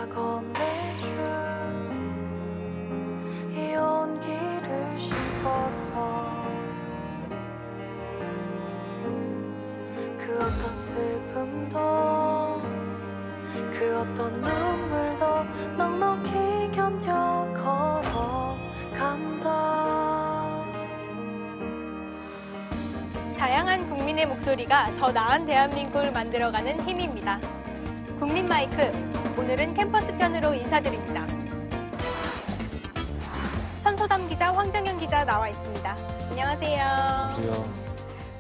네가 건네준 이 온기를 씹어서 그 어떤 슬픔도 그 어떤 눈물도 넉넉히 견뎌 걸어간다. 다양한 국민의 목소리가 더 나은 대한민국을 만들어가는 힘입니다. 국민 마이크, 오늘은 캠퍼스 편으로 인사드립니다. 천소담 기자, 황정현 기자 나와 있습니다. 안녕하세요. 안녕하세요.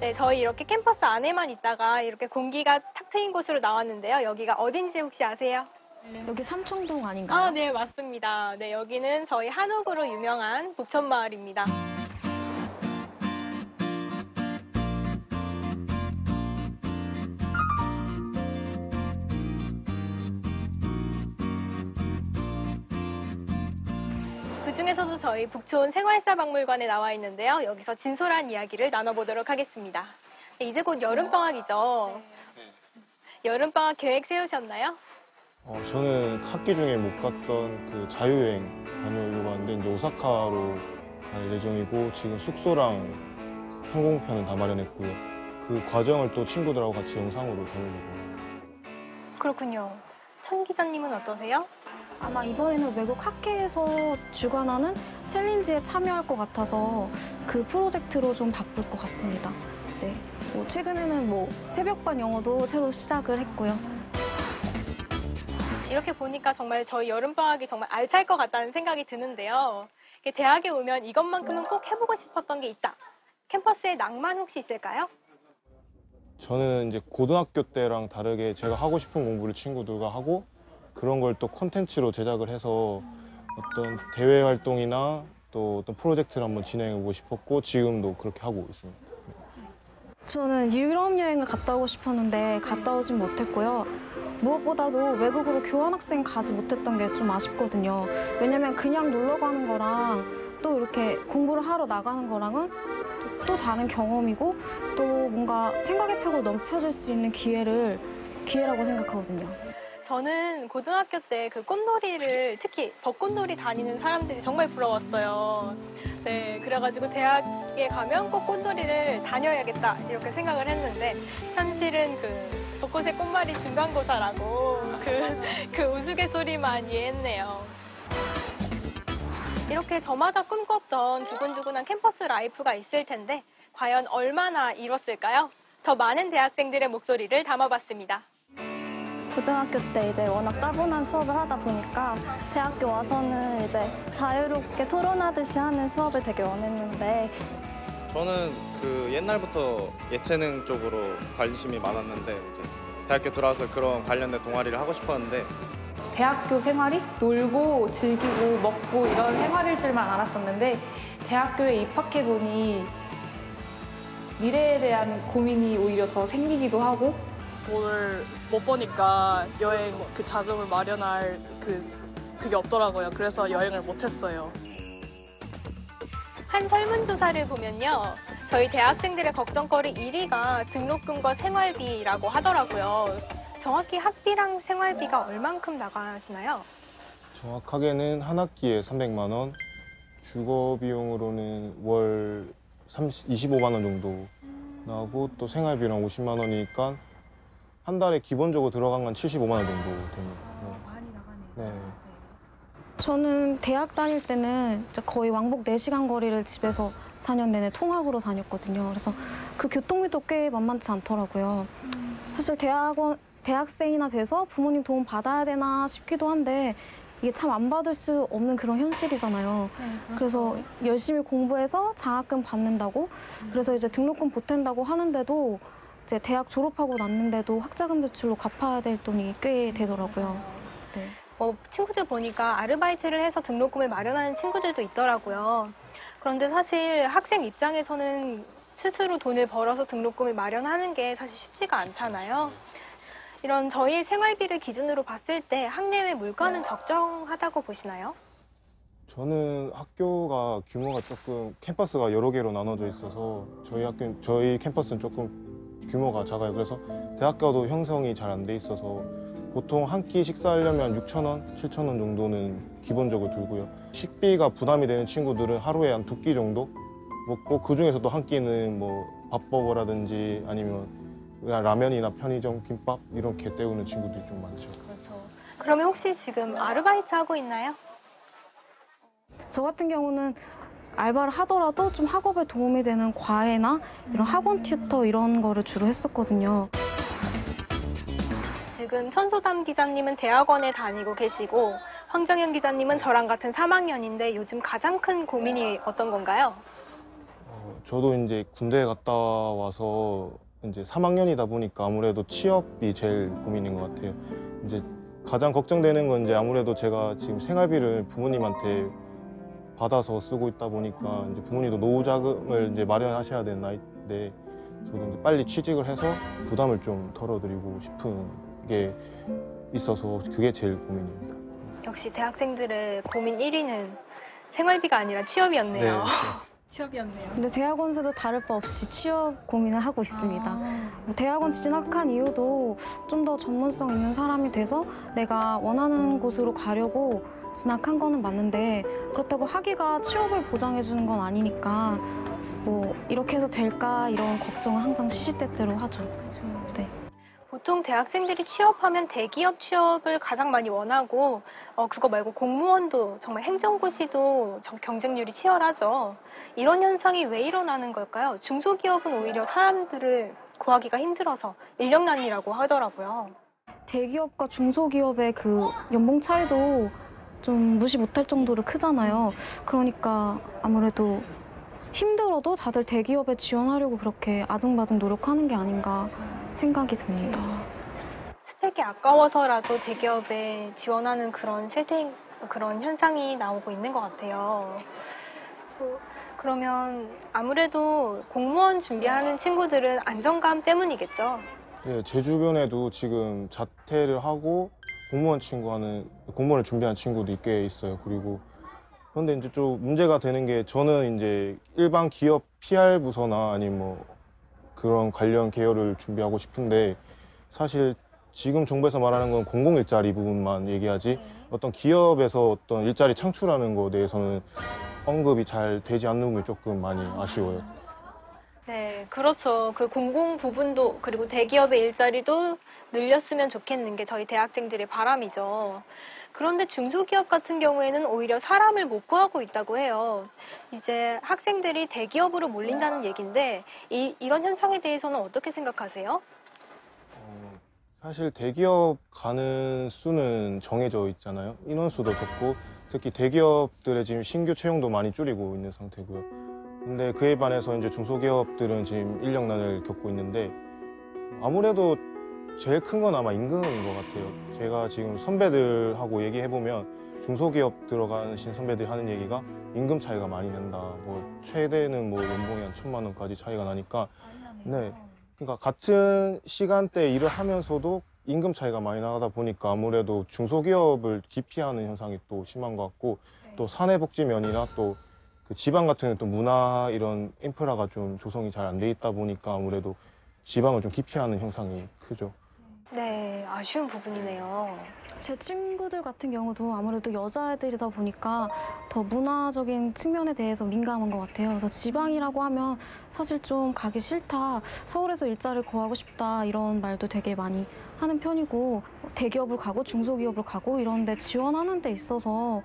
네, 저희 이렇게 캠퍼스 안에만 있다가 이렇게 공기가 탁 트인 곳으로 나왔는데요. 여기가 어딘지 혹시 아세요? 여기 삼청동 아닌가요? 아, 네, 맞습니다. 네, 여기는 저희 한옥으로 유명한 북촌마을입니다. 그중에서도 저희 북촌 생활사박물관에 나와 있는데요. 여기서 진솔한 이야기를 나눠보도록 하겠습니다. 네, 이제 곧 여름방학이죠. 여름방학 계획 세우셨나요? 저는 학기 중에 못 갔던 그 자유여행 다녀오려고 하는데 이제 오사카로 갈 예정이고 지금 숙소랑 항공편은 다 마련했고요. 그 과정을 또 친구들하고 같이 영상으로 담으려고. 그렇군요. 천 기자님은 어떠세요? 아마 이번에는 외국 학회에서 주관하는 챌린지에 참여할 것 같아서 그 프로젝트로 좀 바쁠 것 같습니다. 네. 최근에는 새벽반 영어도 새로 시작을 했고요. 이렇게 보니까 정말 저희 여름방학이 정말 알찰 것 같다는 생각이 드는데요. 대학에 오면 이것만큼은 꼭 해보고 싶었던 게 있다. 캠퍼스의 낭만 혹시 있을까요? 저는 이제 고등학교 때랑 다르게 제가 하고 싶은 공부를 친구들과 하고 그런 걸 또 콘텐츠로 제작을 해서 어떤 대외 활동이나 또 어떤 프로젝트를 한번 진행해보고 싶었고 지금도 그렇게 하고 있습니다. 저는 유럽 여행을 갔다 오고 싶었는데 갔다 오진 못했고요. 무엇보다도 외국으로 교환학생 가지 못했던 게 좀 아쉽거든요. 왜냐면 그냥 놀러 가는 거랑 또 이렇게 공부를 하러 나가는 거랑은 또 다른 경험이고 또 뭔가 생각의 벽을 넓혀줄 수 있는 기회라고 생각하거든요. 저는 고등학교 때 그 꽃놀이를 특히 벚꽃놀이 다니는 사람들이 정말 부러웠어요. 네, 그래가지고 대학에 가면 꼭 꽃놀이를 다녀야겠다 이렇게 생각을 했는데 현실은 그 벚꽃의 꽃말이 중간고사라고 그 우스갯소리만 이해했네요. 이렇게 저마다 꿈꿨던 두근두근한 캠퍼스 라이프가 있을 텐데 과연 얼마나 이뤘을까요? 더 많은 대학생들의 목소리를 담아봤습니다. 고등학교 때 이제 워낙 따분한 수업을 하다 보니까 대학교 와서는 이제 자유롭게 토론하듯이 하는 수업을 되게 원했는데 저는 그 옛날부터 예체능 쪽으로 관심이 많았는데 이제 대학교 들어와서 그런 관련된 동아리를 하고 싶었는데 대학교 생활이 놀고 즐기고 먹고 이런 생활일 줄만 알았었는데 대학교에 입학해보니 미래에 대한 고민이 오히려 더 생기기도 하고 돈을 못 버니까 여행 그 자금을 마련할 그게 없더라고요. 그래서 여행을 못 했어요. 한 설문조사를 보면요. 저희 대학생들의 걱정거리 1위가 등록금과 생활비라고 하더라고요. 정확히 학비랑 생활비가 얼만큼 나가시나요? 정확하게는 한 학기에 300만 원, 주거 비용으로는 월 25만 원 정도 나오고 또 생활비랑 50만 원이니까 한 달에 기본적으로 들어간 건 75만 원 정도 됩니다. 많이 나가네요. 네. 저는 대학 다닐 때는 거의 왕복 4시간 거리를 집에서 4년 내내 통학으로 다녔거든요. 그래서 그 교통비도 꽤 만만치 않더라고요. 사실 대학생이나 돼서 부모님 도움 받아야 되나 싶기도 한데 이게 참 안 받을 수 없는 그런 현실이잖아요. 네, 그래서 열심히 공부해서 장학금 받는다고 그래서 이제 등록금 보탠다고 하는데도 이제 대학 졸업하고 났는데도 학자금 대출로 갚아야 될 돈이 꽤 되더라고요. 네. 친구들 보니까 아르바이트를 해서 등록금을 마련하는 친구들도 있더라고요. 그런데 사실 학생 입장에서는 스스로 돈을 벌어서 등록금을 마련하는 게 사실 쉽지가 않잖아요. 이런 저희 생활비를 기준으로 봤을 때 학내외 물가는 적정하다고 보시나요? 저는 학교가 규모가 조금 캠퍼스가 여러 개로 나눠져 있어서 저희 캠퍼스는 조금 규모가 작아요. 그래서 대학교도 형성이 잘 안 돼 있어서 보통 한 끼 식사하려면 6,000원, 7,000원 정도는 기본적으로 들고요. 식비가 부담이 되는 친구들은 하루에 한 2끼 정도 먹고 그중에서도 한 끼는 뭐 밥버거라든지 아니면 그냥 라면이나 편의점 김밥 이렇게 때우는 친구들이 좀 많죠. 그렇죠. 그러면 혹시 지금 아르바이트 하고 있나요? 저 같은 경우는 알바를 하더라도 좀 학업에 도움이 되는 과외나 이런 학원 튜터 이런 거를 주로 했었거든요. 지금 천소담 기자님은 대학원에 다니고 계시고 황정현 기자님은 저랑 같은 3학년인데 요즘 가장 큰 고민이 어떤 건가요? 저도 이제 군대에 갔다 와서 이제 3학년이다 보니까 아무래도 취업이 제일 고민인 것 같아요. 이제 가장 걱정되는 건 이제 아무래도 제가 지금 생활비를 부모님한테 받아서 쓰고 있다 보니까 이제 부모님도 노후 자금을 이제 마련하셔야 되는 나이인데 저도 이제 빨리 취직을 해서 부담을 좀 덜어드리고 싶은 게 있어서 그게 제일 고민입니다. 역시 대학생들의 고민 1위는 생활비가 아니라 취업이었네요. 네. 취업이었네요. 근데 대학원생도 다를 바 없이 취업 고민을 하고 있습니다. 뭐 대학원 진학한 이유도 좀 더 전문성 있는 사람이 돼서 내가 원하는 곳으로 가려고 진학한 거는 맞는데 그렇다고 학위가 취업을 보장해 주는 건 아니니까 뭐 이렇게 해서 될까 이런 걱정은 항상 시시때때로 하죠. 네. 보통 대학생들이 취업하면 대기업 취업을 가장 많이 원하고 그거 말고 공무원도 정말 행정고시도 경쟁률이 치열하죠. 이런 현상이 왜 일어나는 걸까요? 중소기업은 오히려 사람들을 구하기가 힘들어서 인력난이라고 하더라고요. 대기업과 중소기업의 그 연봉 차이도 좀 무시 못할 정도로 크잖아요. 그러니까 아무래도 힘들어도 다들 대기업에 지원하려고 그렇게 아등바등 노력하는 게 아닌가 생각이 듭니다. 스펙이 아까워서라도 대기업에 지원하는 그런 그런 현상이 나오고 있는 것 같아요. 그러면 아무래도 공무원 준비하는 친구들은 안정감 때문이겠죠? 네, 제 주변에도 지금 자퇴를 하고 공무원을 준비하는 친구도 꽤 있어요. 그리고 그런데 이제 좀 문제가 되는 게 저는 이제 일반 기업 PR 부서나 아니면 뭐 그런 관련 계열을 준비하고 싶은데 사실 지금 정부에서 말하는 건 공공일자리 부분만 얘기하지 어떤 기업에서 어떤 일자리 창출하는 거에 대해서는 언급이 잘 되지 않는 게 조금 많이 아쉬워요. 네, 그렇죠. 그 공공 부분도 그리고 대기업의 일자리도 늘렸으면 좋겠는 게 저희 대학생들의 바람이죠. 그런데 중소기업 같은 경우에는 오히려 사람을 못 구하고 있다고 해요. 이제 학생들이 대기업으로 몰린다는 얘기인데 이런 현상에 대해서는 어떻게 생각하세요? 사실 대기업 가는 수는 정해져 있잖아요. 인원수도 적고 특히 대기업들의 지금 신규 채용도 많이 줄이고 있는 상태고요. 근데 그에 반해서 이제 중소기업들은 지금 인력난을 겪고 있는데 아무래도 제일 큰 건 아마 임금인 것 같아요. 제가 지금 선배들하고 얘기해보면 중소기업 들어가신 선배들이 하는 얘기가 임금 차이가 많이 난다. 뭐 최대는 뭐 연봉이 한 1,000만 원까지 차이가 나니까 네, 그러니까 같은 시간대 일을 하면서도 임금 차이가 많이 나다 보니까 아무래도 중소기업을 기피하는 현상이 또 심한 것 같고 또 사내복지면이나 또 그 지방 같은 경우는 또 문화 이런 인프라가 좀 조성이 잘 안 돼 있다 보니까 아무래도 지방을 좀 기피하는 현상이 크죠. 네, 아쉬운 부분이네요. 제 친구들 같은 경우도 아무래도 여자애들이다 보니까 더 문화적인 측면에 대해서 민감한 것 같아요. 그래서 지방이라고 하면 사실 좀 가기 싫다, 서울에서 일자리를 구하고 싶다 이런 말도 되게 많이 하는 편이고 대기업을 가고 중소기업을 가고 이런 데 지원하는 데 있어서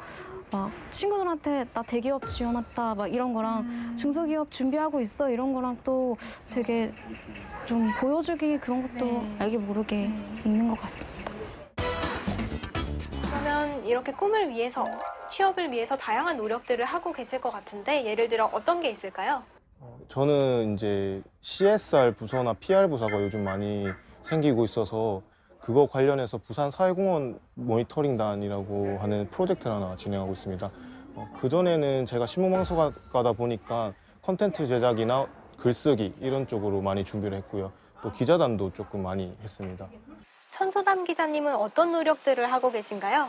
막 친구들한테 나 대기업 지원했다 막 이런 거랑 중소기업 준비하고 있어 이런 거랑 또 되게 좀 보여주기 그런 것도 알게 모르게 있는 것 같습니다. 그러면 이렇게 꿈을 위해서, 취업을 위해서 다양한 노력들을 하고 계실 것 같은데 예를 들어 어떤 게 있을까요? 저는 이제 CSR 부서나 PR 부서가 요즘 많이 생기고 있어서 그거 관련해서 부산 사회공헌 모니터링단이라고 하는 프로젝트를 하나 진행하고 있습니다. 그전에는 제가 신문방송가다 보니까 컨텐츠 제작이나 글쓰기 이런 쪽으로 많이 준비를 했고요. 또 기자단도 조금 많이 했습니다. 천소담 기자님은 어떤 노력들을 하고 계신가요?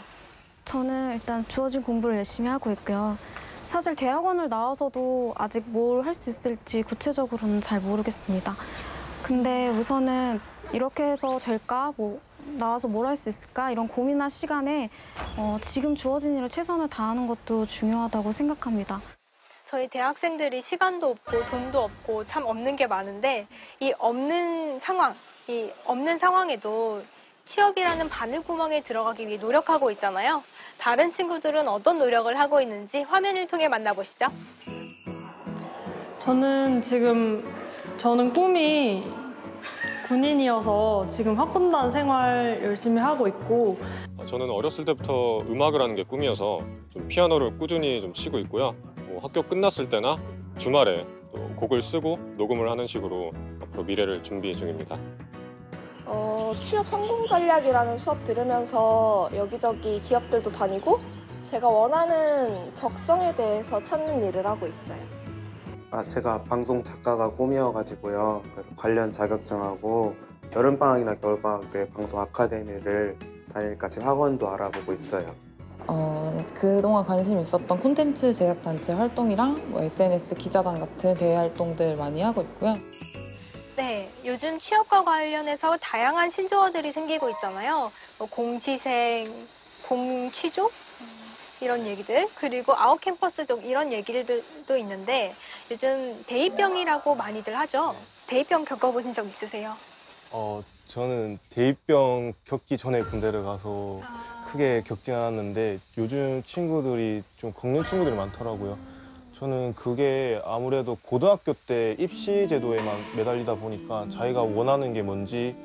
저는 일단 주어진 공부를 열심히 하고 있고요. 사실 대학원을 나와서도 아직 뭘 할 수 있을지 구체적으로는 잘 모르겠습니다. 근데 우선은 이렇게 해서 될까? 뭐 나와서 뭘 할 수 있을까 이런 고민할 시간에 지금 주어진 일을 최선을 다하는 것도 중요하다고 생각합니다. 저희 대학생들이 시간도 없고 돈도 없고 참 없는 게 많은데 이 없는 상황에도 취업이라는 바늘구멍에 들어가기 위해 노력하고 있잖아요. 다른 친구들은 어떤 노력을 하고 있는지 화면을 통해 만나보시죠. 저는 꿈이 군인이어서 지금 학군단 생활 열심히 하고 있고 저는 어렸을 때부터 음악을 하는 게 꿈이어서 좀 피아노를 꾸준히 좀 치고 있고요. 학교 끝났을 때나 주말에 또 곡을 쓰고 녹음을 하는 식으로 앞으로 미래를 준비 중입니다. 취업 성공 전략이라는 수업 들으면서 여기저기 기업들도 다니고 제가 원하는 적성에 대해서 찾는 일을 하고 있어요. 제가 방송 작가가 꿈이어가지고요. 그래서 관련 자격증하고 여름방학이나 겨울방학 때 방송 아카데미를 다니니까 지금 학원도 알아보고 있어요. 그동안 관심 있었던 콘텐츠 제작단체 활동이랑 SNS 기자단 같은 대외 활동들 많이 하고 있고요. 네, 요즘 취업과 관련해서 다양한 신조어들이 생기고 있잖아요. 공시생, 공취족 이런 얘기들, 그리고 아웃캠퍼스족 이런 얘기들도 있는데 요즘 대입병이라고 많이들 하죠. 대입병 겪어보신 적 있으세요? 저는 대입병 겪기 전에 군대를 가서 크게 겪진 않았는데 요즘 친구들이 좀 겪는 친구들이 많더라고요. 저는 그게 아무래도 고등학교 때 입시 제도에만 매달리다 보니까 자기가 원하는 게 뭔지를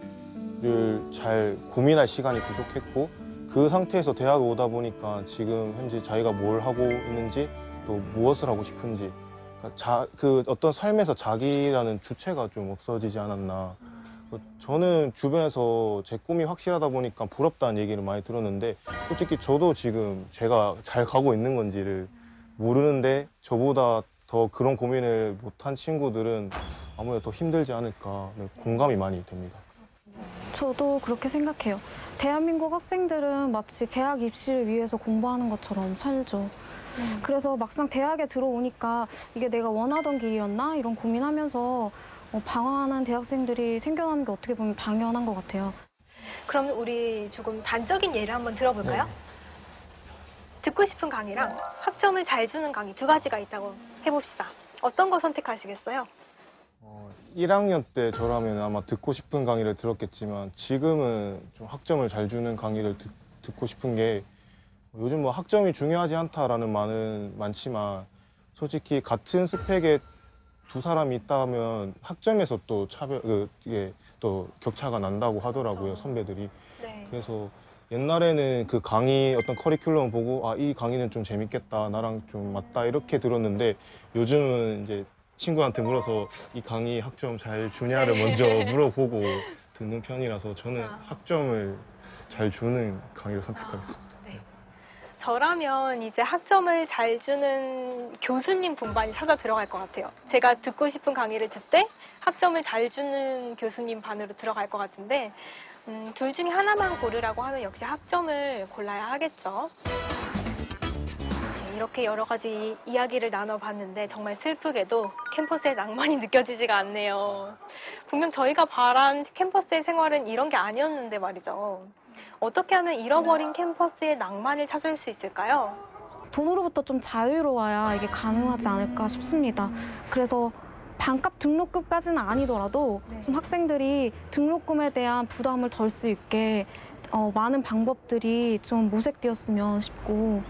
잘 고민할 시간이 부족했고 그 상태에서 대학에 오다 보니까 지금 현재 자기가 뭘 하고 있는지 또 무엇을 하고 싶은지 그 어떤 삶에서 자기라는 주체가 좀 없어지지 않았나. 저는 주변에서 제 꿈이 확실하다 보니까 부럽다는 얘기를 많이 들었는데 솔직히 저도 지금 제가 잘 가고 있는 건지를 모르는데 저보다 더 그런 고민을 못한 친구들은 아무래도 더 힘들지 않을까 공감이 많이 됩니다. 저도 그렇게 생각해요. 대한민국 학생들은 마치 대학 입시를 위해서 공부하는 것처럼 살죠. 그래서 막상 대학에 들어오니까 이게 내가 원하던 길이었나? 이런 고민하면서 방황하는 대학생들이 생겨나는 게 어떻게 보면 당연한 것 같아요. 그럼 우리 조금 단적인 예를 한번 들어볼까요? 네. 듣고 싶은 강의랑 학점을 잘 주는 강의 두 가지가 있다고 해봅시다. 어떤 거 선택하시겠어요? 1학년 때 저라면 아마 듣고 싶은 강의를 들었겠지만 지금은 좀 학점을 잘 주는 강의를 듣고 싶은 게 요즘 뭐 학점이 중요하지 않다라는 말은 많지만 솔직히 같은 스펙에 두 사람이 있다면 학점에서 또 이게 또 격차가 난다고 하더라고요. 그렇죠. 선배들이. 네. 그래서 옛날에는 그 강의 어떤 커리큘럼 보고 이 강의는 좀 재밌겠다, 나랑 좀 맞다 이렇게 들었는데 요즘은 이제 친구한테 물어서 이 강의 학점 잘 주냐를 먼저 물어보고 듣는 편이라서 저는 학점을 잘 주는 강의를 선택하겠습니다. 네. 저라면 이제 학점을 잘 주는 교수님 분반이 찾아 들어갈 것 같아요. 제가 듣고 싶은 강의를 듣되 학점을 잘 주는 교수님 반으로 들어갈 것 같은데 둘 중에 하나만 고르라고 하면 역시 학점을 골라야 하겠죠. 이렇게 여러 가지 이야기를 나눠봤는데 정말 슬프게도 캠퍼스의 낭만이 느껴지지가 않네요. 분명 저희가 바란 캠퍼스의 생활은 이런 게 아니었는데 말이죠. 어떻게 하면 잃어버린 캠퍼스의 낭만을 찾을 수 있을까요? 돈으로부터 좀 자유로워야 이게 가능하지 않을까 싶습니다. 그래서 반값 등록금까지는 아니더라도 좀 학생들이 등록금에 대한 부담을 덜 수 있게 많은 방법들이 좀 모색되었으면 싶고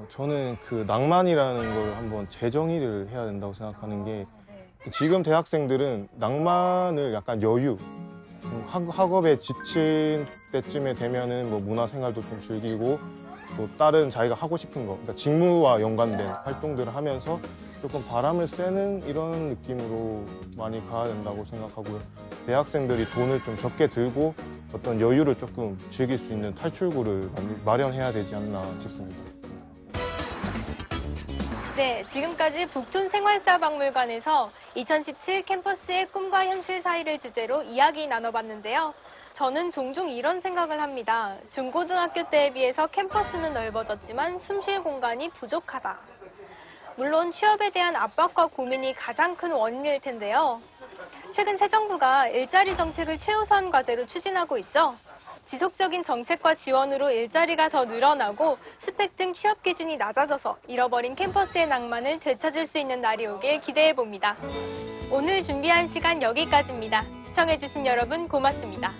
저는 그 낭만이라는 걸 한번 재정의를 해야 된다고 생각하는 게 지금 대학생들은 낭만을 약간 여유, 학업에 지친 때쯤에 되면은 뭐 문화생활도 좀 즐기고 또 다른 자기가 하고 싶은 거, 그러니까 직무와 연관된 활동들을 하면서 조금 바람을 쐬는 이런 느낌으로 많이 가야 된다고 생각하고요. 대학생들이 돈을 좀 적게 들고 어떤 여유를 조금 즐길 수 있는 탈출구를 마련해야 되지 않나 싶습니다. 네, 지금까지 북촌생활사박물관에서 2017 캠퍼스의 꿈과 현실 사이를 주제로 이야기 나눠봤는데요. 저는 종종 이런 생각을 합니다. 중고등학교 때에 비해서 캠퍼스는 넓어졌지만 숨쉴 공간이 부족하다. 물론 취업에 대한 압박과 고민이 가장 큰 원인일 텐데요. 최근 새 정부가 일자리 정책을 최우선 과제로 추진하고 있죠. 지속적인 정책과 지원으로 일자리가 더 늘어나고 스펙 등 취업 기준이 낮아져서 잃어버린 캠퍼스의 낭만을 되찾을 수 있는 날이 오길 기대해봅니다. 오늘 준비한 시간 여기까지입니다. 시청해주신 여러분 고맙습니다.